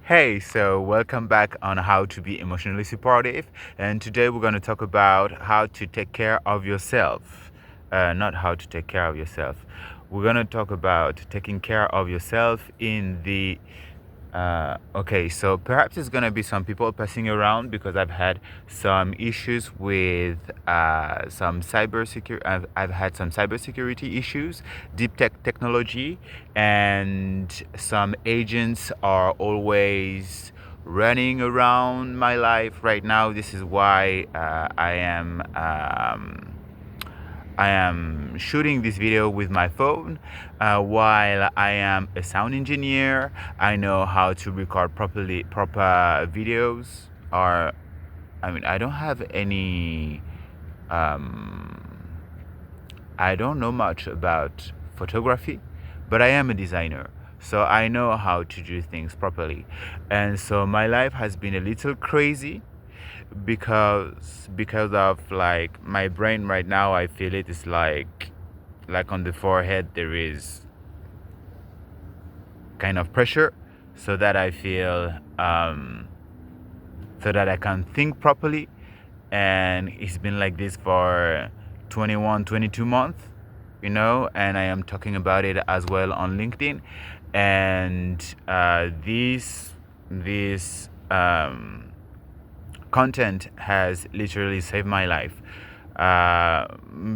Hey, so welcome back on how to be emotionally supportive. And today we're going to talk about how to take care of yourself. Not how to take care of yourself. We're going to talk about taking care of yourself in the okay, so perhaps it's gonna be some people passing around because I've had some issues with some cybersecurity. I've had some cybersecurity issues, deep tech technology, and some agents are always running around my life right now. This is why I am shooting this video with my phone while I am a sound engineer. I know how to record proper videos. Or, I mean, I don't have any. Um, I don't know much about photography, but I am a designer. So I know how to do things properly. And so my life has been a little crazy because of like my brain right now. I feel it is like on the forehead there is kind of pressure, so that I feel so that I can think properly. And it's been like this for 21, 22 months, and I am talking about it as well on LinkedIn. And this content has literally saved my life, uh,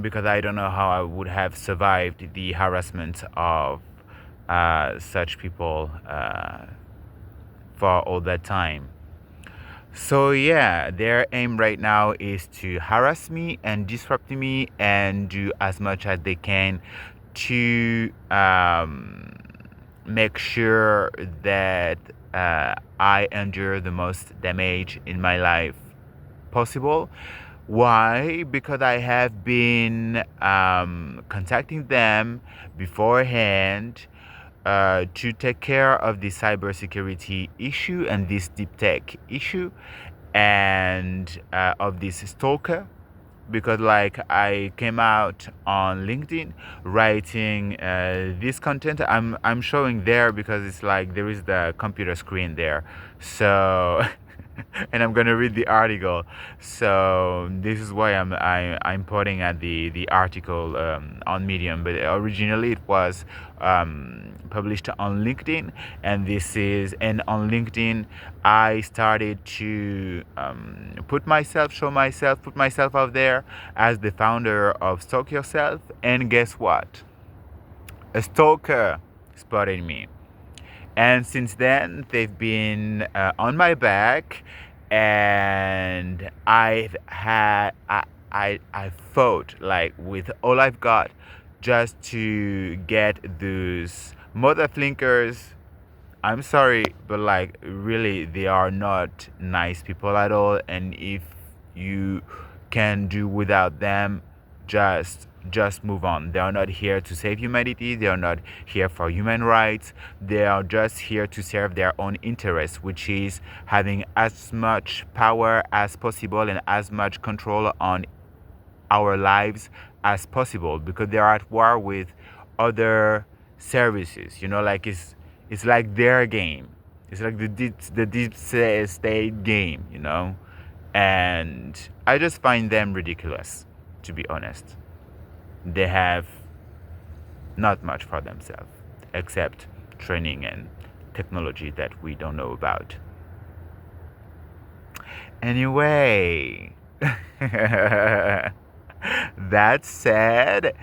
because I don't know how I would have survived the harassment of such people for all that time. So yeah, their aim right now is to harass me and disrupt me and do as much as they can to make sure that I endure the most damage in my life possible. Why? Because I have been contacting them beforehand to take care of the cybersecurity issue and this deep tech issue, and of this stalker. Because like I came out on LinkedIn writing this content. I'm showing there because it's like there is the computer screen there. So and I'm gonna read the article. So this is why I'm putting at the article on Medium, but originally it was published on LinkedIn, and on LinkedIn I started to put myself out there as the founder of Stalk Yourself, and guess what? A stalker spotted me. And since then, they've been on my back, and I fought like with all I've got just to get those mother flinkers. I'm sorry, but like really, they are not nice people at all. And if you can do without them, just move on. They are not here to save humanity. They are not here for human rights. They are just here to serve their own interests, which is having as much power as possible and as much control on our lives as possible, because they are at war with other services. Like it's like their game. It's like the deep state game. And I just find them ridiculous, to be honest. They have not much for themselves except training and technology that we don't know about. Anyway, that said,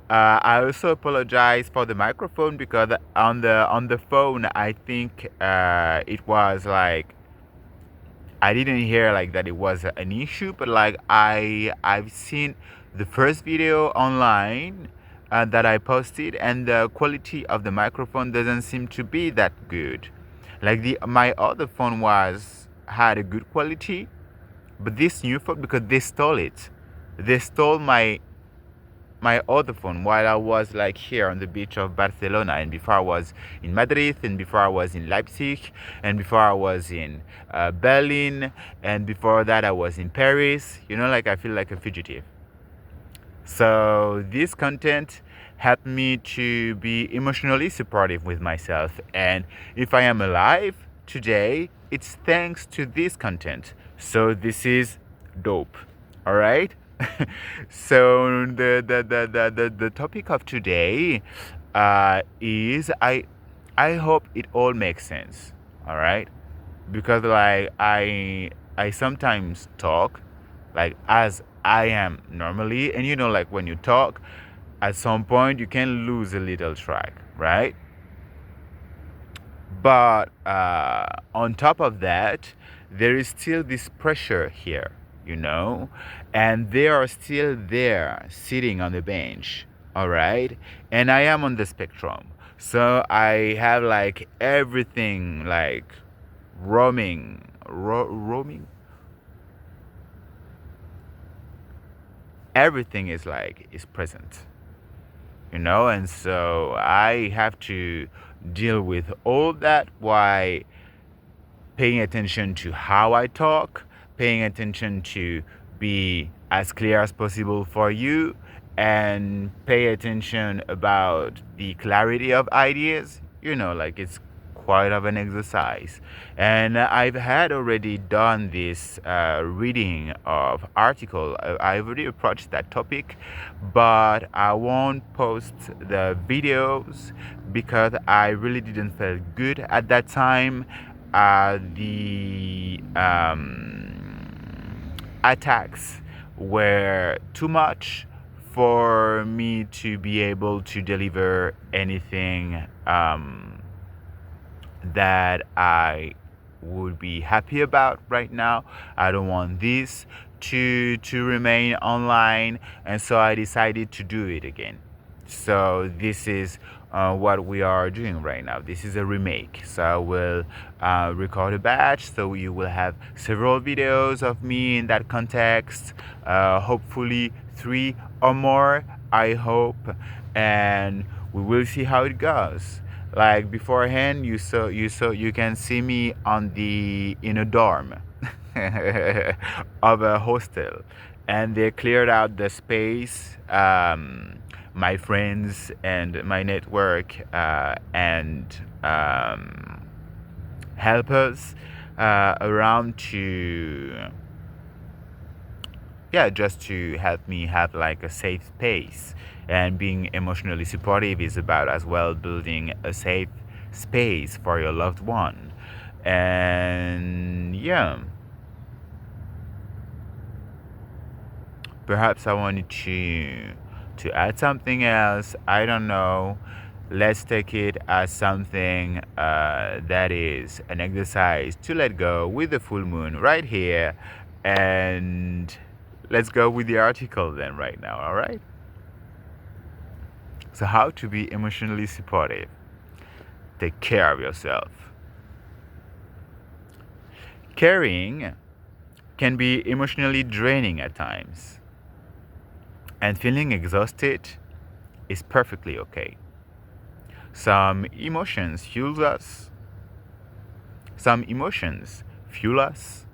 I also apologize for the microphone, because on the phone I think it was like I didn't hear like that it was an issue, but like I've seen the first video online that I posted, and the quality of the microphone doesn't seem to be that good. Like my other phone had a good quality, but this new phone, because they stole my other phone while I was like here on the beach of Barcelona, and before I was in Madrid, and before I was in Leipzig, and before I was in Berlin, and before that I was in Paris. Like I feel like a fugitive. So this content helped me to be emotionally supportive with myself, and if I am alive, today, it's thanks to this content. So this is dope. All right. So the topic of today is I hope it all makes sense. All right, because like I sometimes talk like as I am normally, and like when you talk, at some point you can lose a little track, right? But on top of that, there is still this pressure here, and they are still there sitting on the bench, all right? And I am on the spectrum. So I have like everything like roaming. Everything is present, and so I have to deal with all that. Why? Paying attention to how I talk, paying attention to be as clear as possible for you, and pay attention about the clarity of ideas. Like it's quite of an exercise. And I've had already done this reading of article. I've already approached that topic, but I won't post the videos because I really didn't feel good at that time. The attacks were too much for me to be able to deliver anything that I would be happy about right now. I don't want this to remain online, and so I decided to do it again. So this is what we are doing right now. This is a remake. So I will record a batch, so you will have several videos of me in that context. Hopefully 3 or more, I hope, and we will see how it goes. Like beforehand, you can see me in a dorm of a hostel, and they cleared out the space. My friends and my network and helpers around to, yeah, just to help me have like a safe space. And being emotionally supportive is about as well building a safe space for your loved one. And yeah, perhaps I wanted to add something else. I don't know. Let's take it as something that is an exercise to let go with the full moon right here. And let's go with the article then right now, all right? So, how to be emotionally supportive? Take care of yourself. Caring can be emotionally draining at times, and feeling exhausted is perfectly okay. Some emotions fuel us. Some emotions fuel us,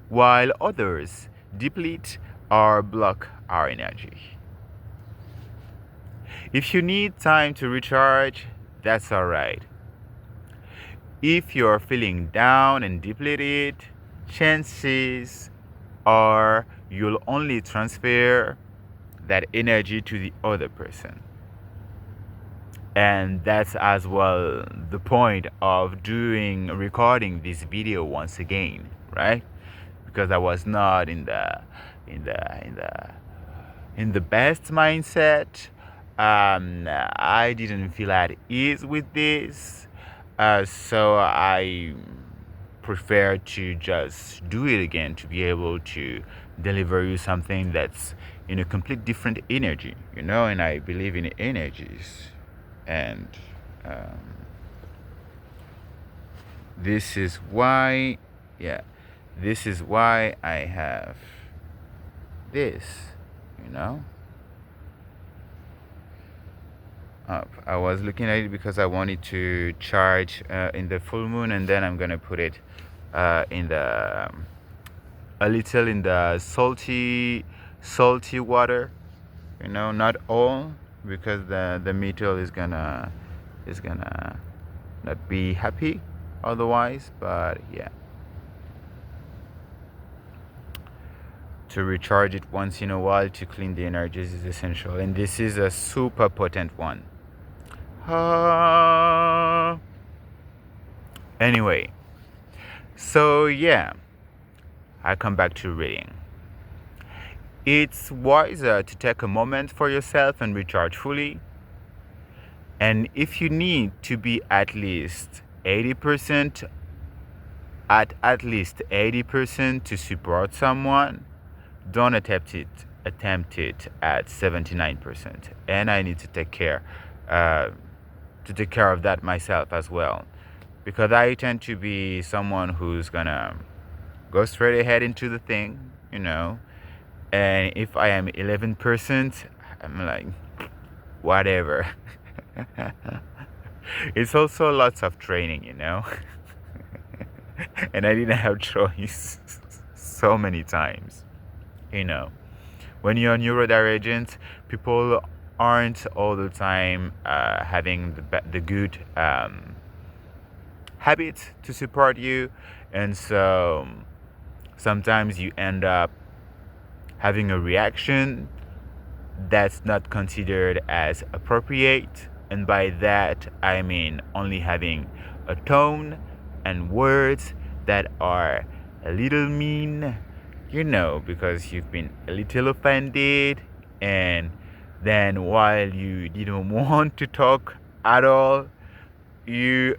while others deplete or block our energy. If you need time to recharge, that's alright. If you're feeling down and depleted, chances are you'll only transfer that energy to the other person. And that's as well the point of recording this video once again, right? Because I was not in the best mindset. I didn't feel at ease with this, so I prefer to just do it again to be able to deliver you something that's in a complete different energy, and I believe in energies. And this is why, yeah, this is why I have this, up. I was looking at it because I wanted to charge in the full moon, and then I'm gonna put it in the a little in the salty water, not all, because the metal is gonna not be happy. otherwise, but yeah. To recharge it once in a while to clean the energies is essential, and this is a super potent one. Anyway, so yeah, I come back to reading. It's wiser to take a moment for yourself and recharge fully. And if you need to be at least 80%, at least 80% to support someone, don't attempt it at 79%. And I need uh, to take care of that myself as well, because I tend to be someone who's gonna go straight ahead into the thing, and if I am 11%, I'm like, whatever. It's also lots of training, and I didn't have choice so many times. When you're neurodivergent, people aren't all the time having the good habits to support you, and so sometimes you end up having a reaction that's not considered as appropriate, and by that I mean only having a tone and words that are a little mean, because you've been a little offended, and then while you didn't want to talk at all, you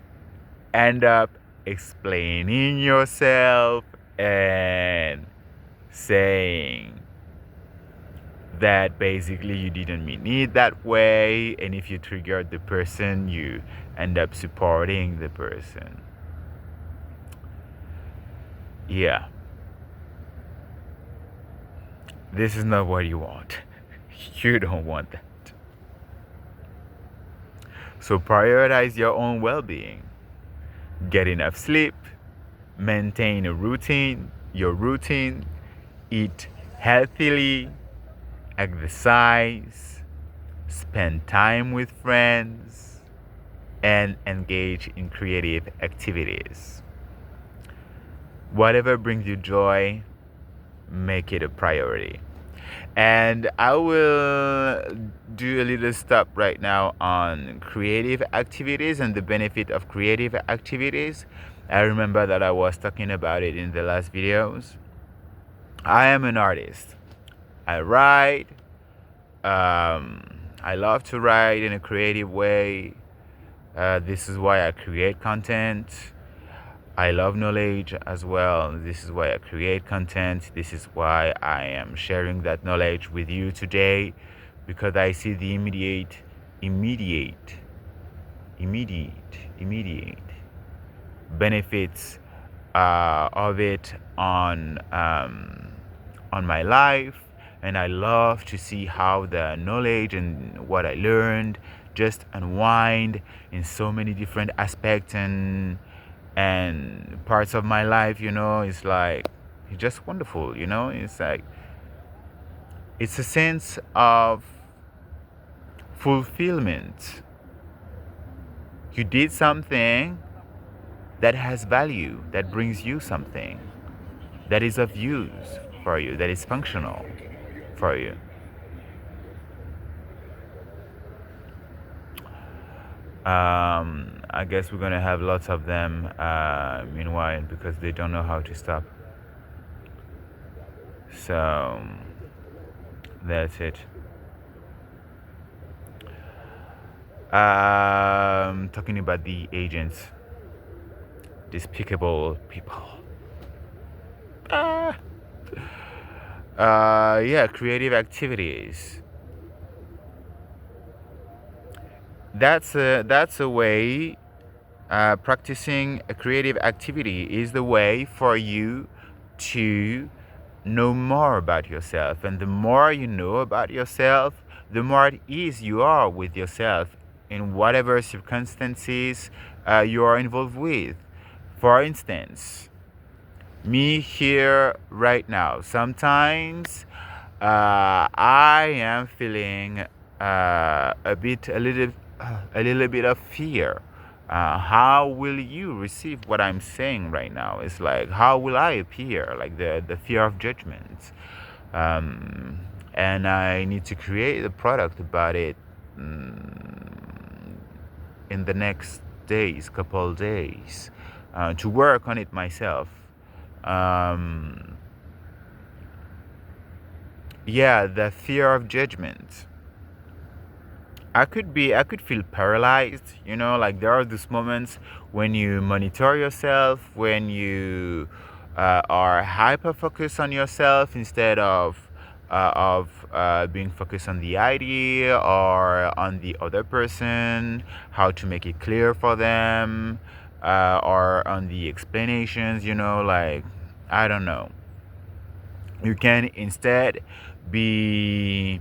end up explaining yourself and saying that basically you didn't mean it that way, and if you triggered the person, you end up supporting the person. Yeah. This is not what you want. You don't want that. So prioritize your own well-being. Get enough sleep, maintain your routine, eat healthily, exercise, spend time with friends, and engage in creative activities. Whatever brings you joy, make it a priority. And I will do a little stop right now on creative activities and the benefit of creative activities. I remember that I was talking about it in the last videos. I am an artist. I write. I love to write in a creative way. This is why I create content. I love knowledge as well. This is why I create content. This is why I am sharing that knowledge with you today, because I see the immediate benefits of it on my life, and I love to see how the knowledge and what I learned just unwind in so many different aspects and parts of my life. It's like, it's just wonderful. It's like, it's a sense of fulfillment. You did something that has value, that brings you something, that is of use for you, that is functional for you. I guess we're gonna have lots of them meanwhile, because they don't know how to stop. So that's it. Talking about the agents, despicable people. Yeah, creative activities. That's a way. Practicing a creative activity is the way for you to know more about yourself, and the more you know about yourself, the more at ease you are with yourself in whatever circumstances you are involved with. For instance, me here right now, sometimes I am feeling a little bit of fear How will you receive what I'm saying right now? It's like, how will I appear? Like the fear of judgment. Um, and I need to create a product about it in the next days, couple days, to work on it myself. Um, yeah, the fear of judgment. I could feel paralyzed, like there are those moments when you monitor yourself, when you are hyper focused on yourself instead of being focused on the idea or on the other person, how to make it clear for them, or on the explanations, like, I don't know. You can instead be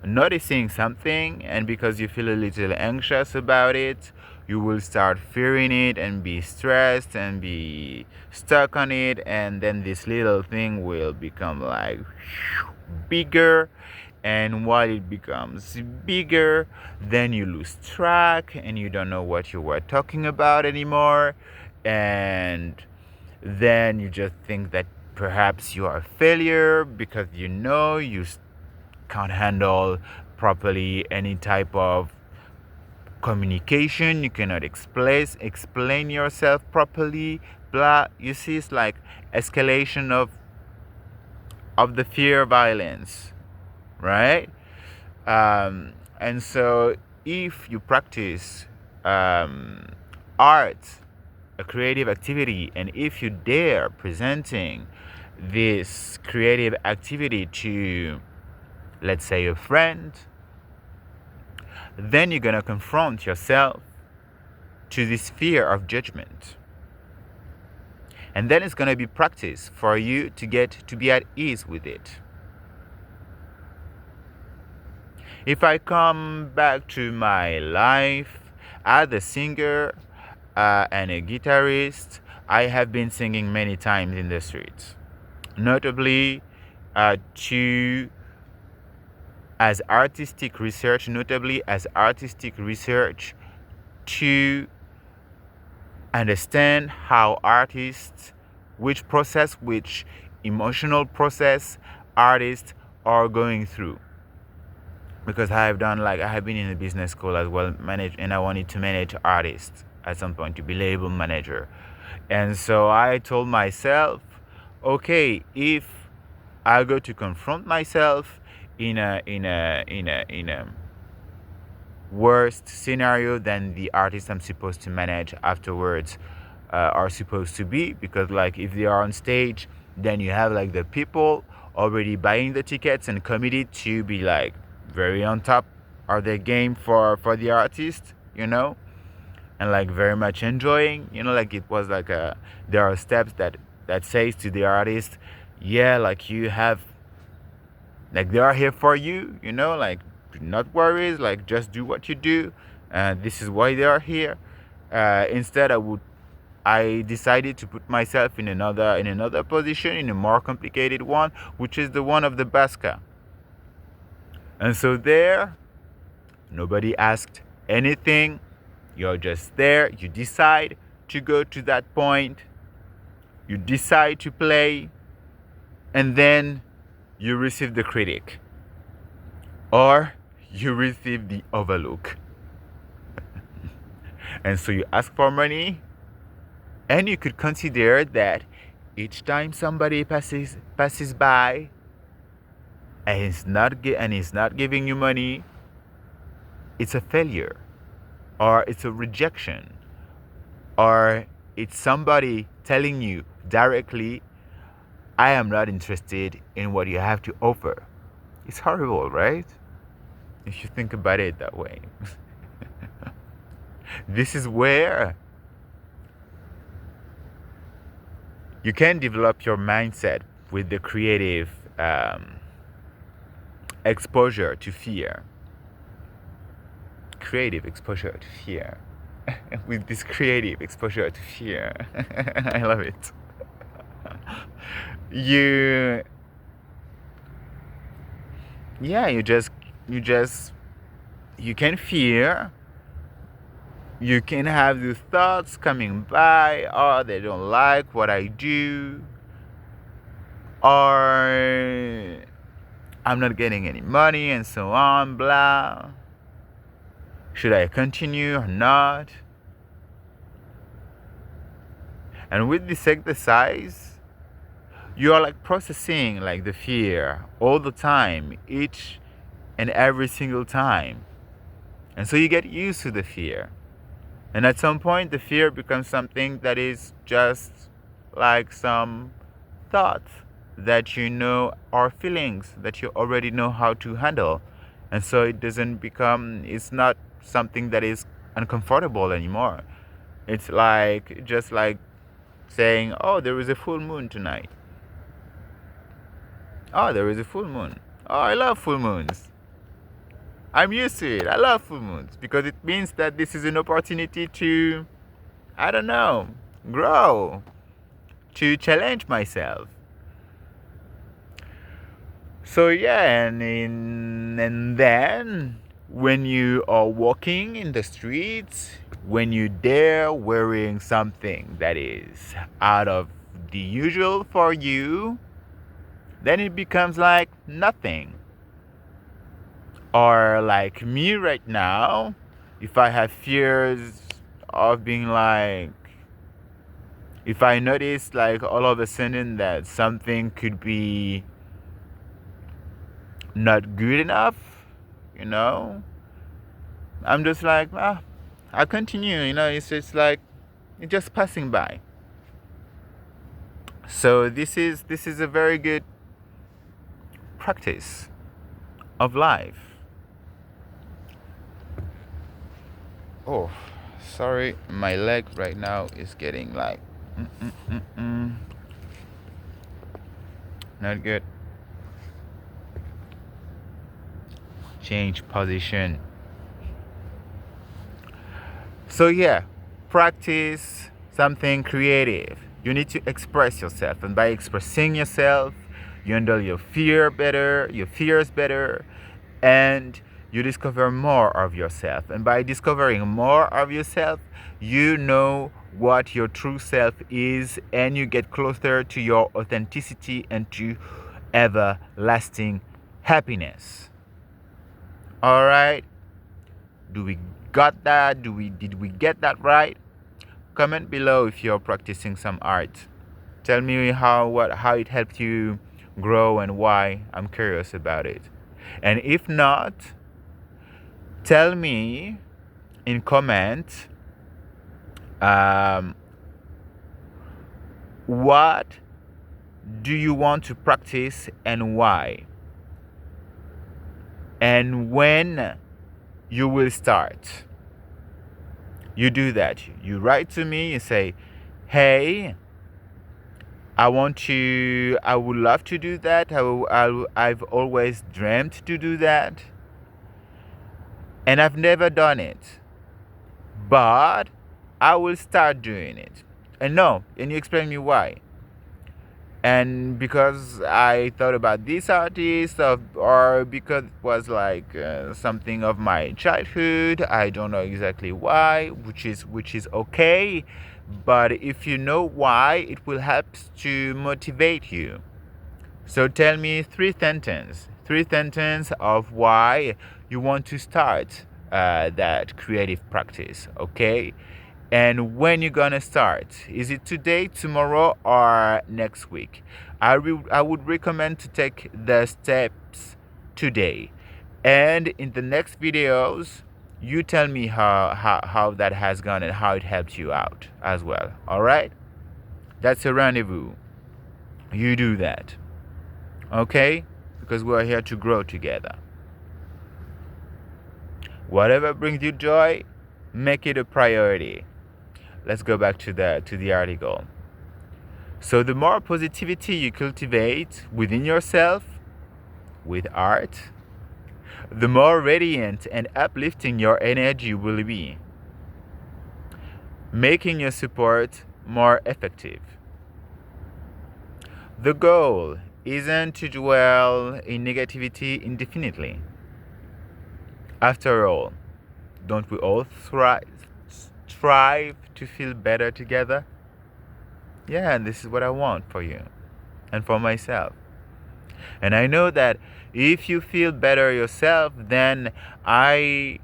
noticing something, and because you feel a little anxious about it, you will start fearing it and be stressed and be stuck on it, and then this little thing will become like bigger, and while it becomes bigger, then you lose track and you don't know what you were talking about anymore, and then you just think that perhaps you are a failure because you can't handle properly any type of communication. You cannot explain yourself properly. Blah. You see, it's like escalation of the fear violence, right? And so, if you practice um, art, a creative activity, and if you dare presenting this creative activity to, let's say, a friend, then you're going to confront yourself to this fear of judgment. And then it's going to be practice for you to get to be at ease with it. If I come back to my life as a singer and a guitarist, I have been singing many times in the streets, notably to as artistic research, to understand how artists, which emotional process artists are going through. Because I have been in a business school as well, and I wanted to manage artists at some point, to be label manager. And so I told myself, okay, if I go to confront myself in a worst scenario than the artists I'm supposed to manage afterwards are supposed to be, because like if they are on stage, then you have like the people already buying the tickets and committed to be like very on top of the game for the artist, and like very much enjoying, like it was like there are steps that says to the artist, yeah, like you have, like they are here for you, like do not worry, like just do what you do, this is why they are here. Instead I decided to put myself in another position, in a more complicated one, which is the one of the Basca. And so there, nobody asked anything. You're just there. You decide to go to that point. You decide to play. And then you receive the critic. Or you receive the overlook. And so you ask for money. And you could consider that each time somebody passes by and is not giving you money, it's a failure, or it's a rejection, or it's somebody telling you directly, I am not interested in what you have to offer. It's horrible, right? If you think about it that way. This is where you can develop your mindset with the creative exposure to fear. Creative exposure to fear. With this creative exposure to fear. I love it. You can fear, You can have these thoughts coming by, or they don't like what I do, or I'm not getting any money, and so on, blah. Should I continue or not? And with this exercise, you are like processing like the fear all the time, each and every single time. And so you get used to the fear. And at some point, the fear becomes something that is just like some thoughts that you know are feelings that you already know how to handle. And so it doesn't become, it's not something that is uncomfortable anymore. It's like, just like saying, oh, there is a full moon tonight. Oh, there is a full moon. Oh, I love full moons. I'm used to it. I love full moons because it means that this is an opportunity to, I don't know, grow, to challenge myself. So yeah, and then when you are walking in the streets, when you dare wearing something that is out of the usual for you, then it becomes like nothing. Or like me right now, if I have fears of being like, if I notice like all of a sudden that something could be not good enough, you know, I'm just like, I continue, it's just like, it's just passing by. So this is a very good practice of life. Oh, sorry, my leg right now is getting like not good. Change position. So yeah, practice something creative. You need to express yourself, and by expressing yourself, you handle your fears better, and you discover more of yourself. And by discovering more of yourself, you know what your true self is, and you get closer to your authenticity and to everlasting happiness. All right? Do we got that? Did we get that right? Comment below if you're practicing some art. Tell me how it helped you grow and why. I'm curious about it. And if not, tell me in comment what do you want to practice and why, and when you will start. You do that. You write to me. You say, hey, I would love to do that. I've always dreamt to do that, and I've never done it, but I will start doing it. And you explain me why. And because I thought about this artist, or because it was like something of my childhood, I don't know exactly why, which is okay. But if you know why, it will help to motivate you. So tell me three sentences of why you want to start that creative practice, okay? And when you're gonna start? Is it today, tomorrow, or next week? I would recommend to take the steps today. And in the next videos, you tell me how that has gone and how it helped you out as well. All right? That's a rendezvous. You do that. Okay? Because we're here to grow together. Whatever brings you joy, make it a priority. Let's go back to the article. So the more positivity you cultivate within yourself with art, the more radiant and uplifting your energy will be, making your support more effective. The goal isn't to dwell in negativity indefinitely. After all, don't we all thrive strive to feel better together. Yeah, and this is what I want for you and for myself. And I know that if you feel better yourself, then I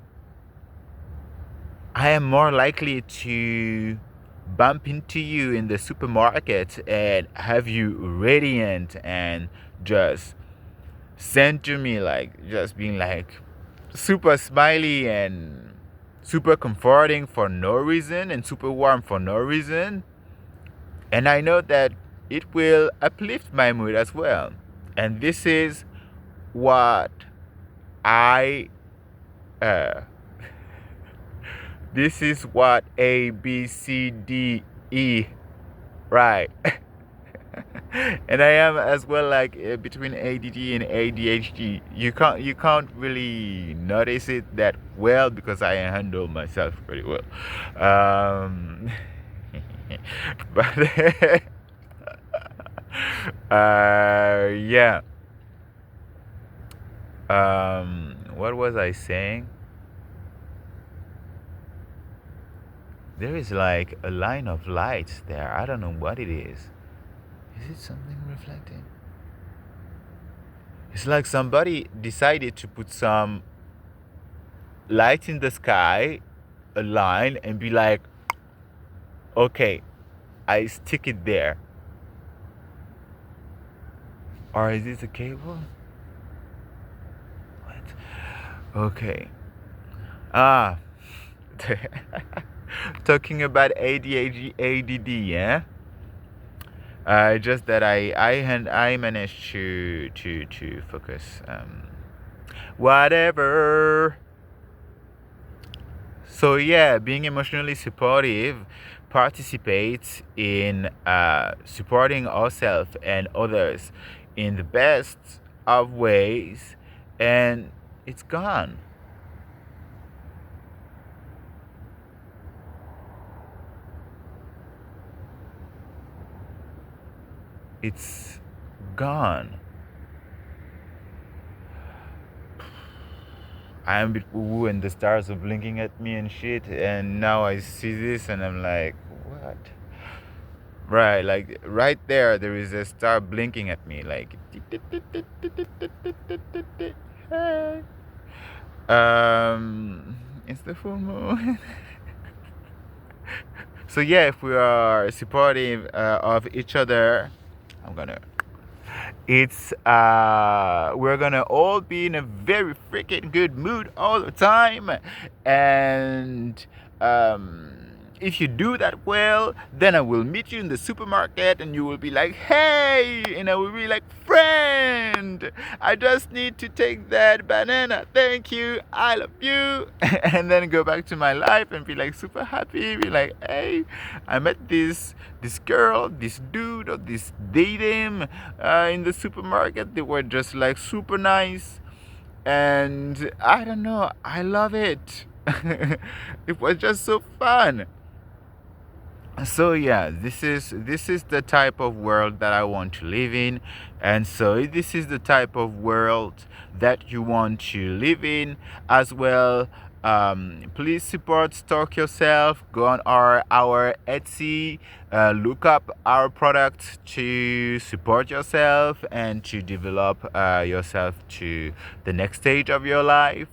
am more likely to bump into you in the supermarket and have you radiant and just send to me, like just being like super smiley and super comforting for no reason and super warm for no reason. And I know that it will uplift my mood as well. And this is what I uh, this is what A, B, C, D, E, right? And I am as well, like between ADD and ADHD. You can't really notice it that well because I handle myself pretty well. But yeah. What was I saying? There is like a line of lights there. I don't know what it is. Is it something reflecting? It's like somebody decided to put some light in the sky, a line, and be like, okay, I stick it there. Or is this a cable? What? Okay. Ah. Talking about ADHD, ADD, yeah? Just that I managed to focus. Whatever. So yeah, being emotionally supportive participates in supporting ourselves and others in the best of ways, and it's gone. It's gone. I am a bit woo and the stars are blinking at me and shit, and now I see this and I'm like, what? Right, like right there is a star blinking at me, like. Hey. It's the full moon. So yeah, if we are supportive of each other, we're gonna all be in a very freaking good mood all the time, and if you do that well, then I will meet you in the supermarket and you will be like, hey, and I will be like, friend, I just need to take that banana, thank you, I love you. And then go back to my life and be like super happy, be like, hey, I met this girl, this dude, or this dating in the supermarket. They were just like super nice, and I don't know, I love it. It was just so fun. So yeah, this is the type of world that I want to live in, and so this is the type of world that you want to live in as well. Please support Stalk Yourself. Go on our Etsy, look up our products to support yourself and to develop yourself to the next stage of your life.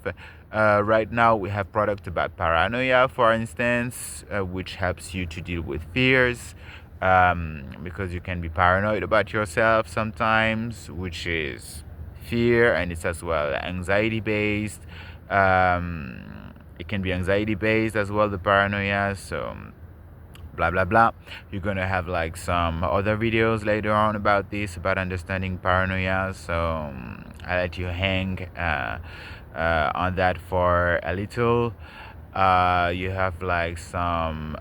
Right now, we have products about paranoia, for instance, which helps you to deal with fears, because you can be paranoid about yourself sometimes, which is fear, and it's as well anxiety based. It can be anxiety based as well, the paranoia. So blah blah blah. You're gonna have like some other videos later on about this, about understanding paranoia. So I let you hang on that for a little. You have like some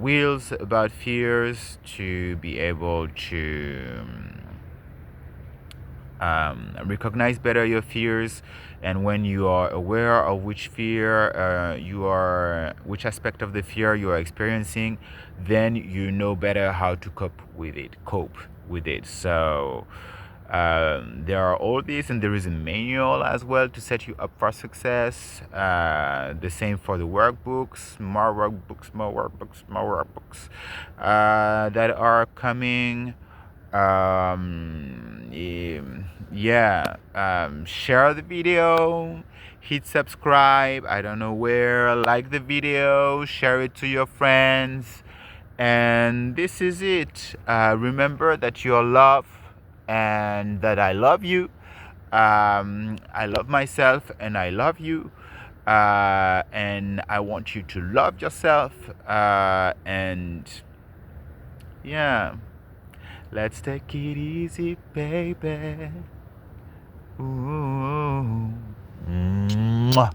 wheels about fears to be able to recognize better your fears, and when you are aware of which fear which aspect of the fear you are experiencing, then you know better how to cope with it. So There are all these, and there is a manual as well to set you up for success. The same for the workbooks, more workbooks, more workbooks, more workbooks that are coming. Yeah, share the video, hit subscribe, I don't know where, like the video, share it to your friends, and this is it. Remember that you're loved and that I love you. I love myself and I love you. And I want you to love yourself. And yeah, let's take it easy, baby. Ooh. Mwah.